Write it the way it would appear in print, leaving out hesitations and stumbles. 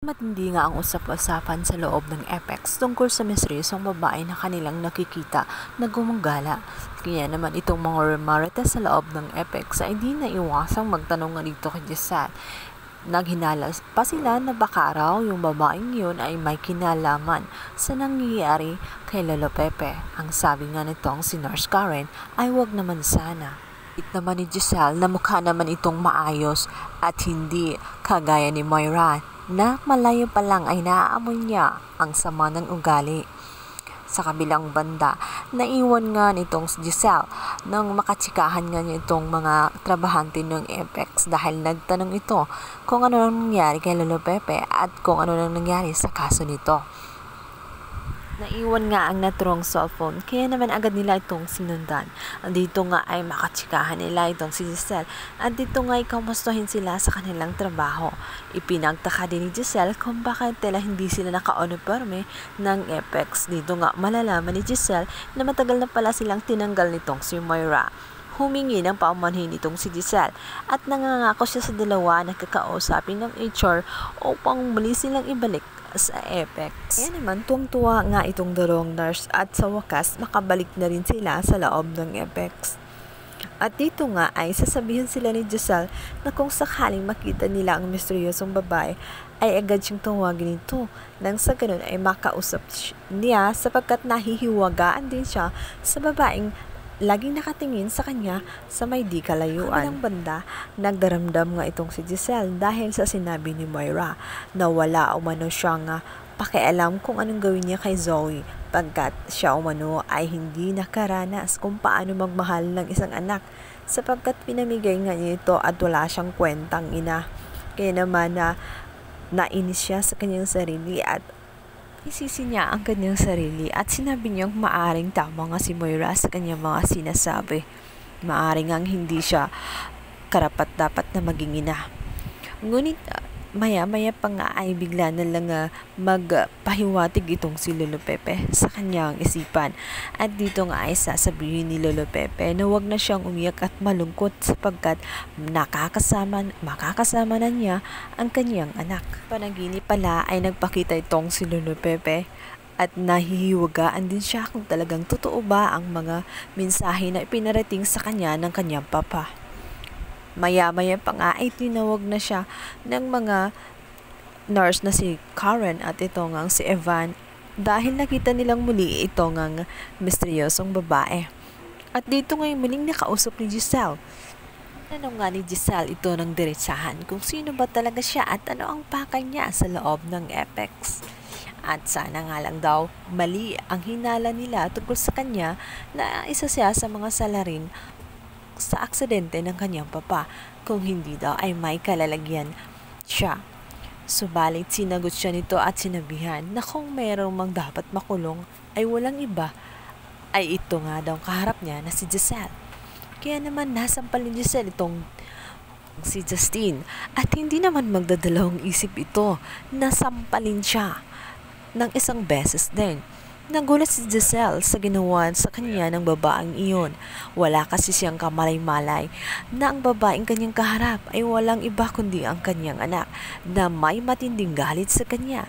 Matindi nga ang usap-usapan sa loob ng Apex tungkol sa misteryosong babae na kanilang nakikita na gumagala. Kaya naman itong mga marites sa loob ng Apex ay di na iwasang magtanong nga dito kay Giselle. Naghinala pa sila na baka raw yung babaeng yun ay may kinalaman sa nangyayari kay Lolo Pepe. Ang sabi nga nitong si Nurse Karen ay wag naman sana. Naman ni Giselle na mukha naman itong maayos at hindi kagaya ni Moira na malayo pa lang ay naaamoy niya ang sama ng ugali. Sa kabilang banda, naiwan nga nitong si Giselle nang makatsikahan nga niya itong mga trabahante ng Apex dahil nagtanong ito kung ano nang nangyari kay Lolo Pepe at kung ano nang nangyari sa kaso nito. Naiwan nga ang naturong cellphone kaya naman agad nila itong sinundan. Dito nga ay makatsikahan nila itong si Giselle at dito nga ay kamustahin sila sa kanilang trabaho. Ipinagtaka din ni Giselle kung bakit tila hindi sila naka-uniforme ng Apex. Dito nga malalaman ni Giselle na matagal na pala silang tinanggal nitong si Moira. Humingi ng paumanhin itong si Giselle at nangangako siya sa dalawa na kakausapin ng HR upang muli silang ibalik sa Apex. Kaya naman tuwang-tuwa nga itong dalawang nurse at sa wakas makabalik na rin sila sa loob ng Apex. At dito nga ay sasabihin sila ni Giselle na kung sakaling makita nila ang misteryosong babae ay agad siyang tawagin ito nang sa ganun ay makausap niya sapagkat nahihiwagaan din siya sa babaeng laging nakatingin sa kanya sa may di kalayuan. Kabilang banda, nagdaramdam nga itong si Giselle dahil sa sinabi ni Moira na wala umano siyang pakialam kung anong gawin niya kay Zoe pagkat siya umano ay hindi nakaranas kung paano magmahal ng isang anak sapagkat pinamigay nga niya ito at wala siyang kwentang ina. Kaya naman nainis siya sa kanyang sarili at isisi niya ang kanyang sarili at sinabi niyang maaring tama nga si Moira sa kanyang mga sinasabi. Maaring ang hindi siya karapat-dapat na maging ina. Ngunit maya-maya pa nga ay bigla na lang magpahiwatig itong si Lolo Pepe sa kanyang isipan. At dito nga ay sasabihin ni Lolo Pepe na wag na siyang umiyak at malungkot sapagkat makakasama na niya ang kanyang anak. Panaginip pala ay nagpakita itong si Lolo Pepe at nahihiwagaan din siya kung talagang totoo ba ang mga mensahe na ipinarating sa kanya ng kanyang papa. Maya-maya pa nga ay tinawag na siya ng mga nurse na si Karen at ito ngang si Evan dahil nakita nilang muli ito ngang misteryosong babae. At dito ngayon muling nakausap ni Giselle. Tanong nga ni Giselle ito ng diretsahan kung sino ba talaga siya at ano ang pakay niya sa loob ng Apex. At sana nga lang daw mali ang hinala nila tungkol sa kanya na isa siya sa mga salarin sa aksidente ng kanyang papa, kung hindi daw ay may kalalagyan siya. Subalit sinagot siya nito at sinabihan na kung mayroong mang dapat makulong ay walang iba ay ito nga daw kaharap niya na si Giselle. Kaya naman nasampal ni Giselle itong si Justine at hindi naman magdadalawang isip ito na sampalin siya ng isang beses din. Nagulat si Giselle sa ginawa sa kanya ng babaeng iyon. Wala kasi siyang kamalay-malay na ang babaeng kanyang kaharap ay walang iba kundi ang kanyang anak na may matinding galit sa kanya.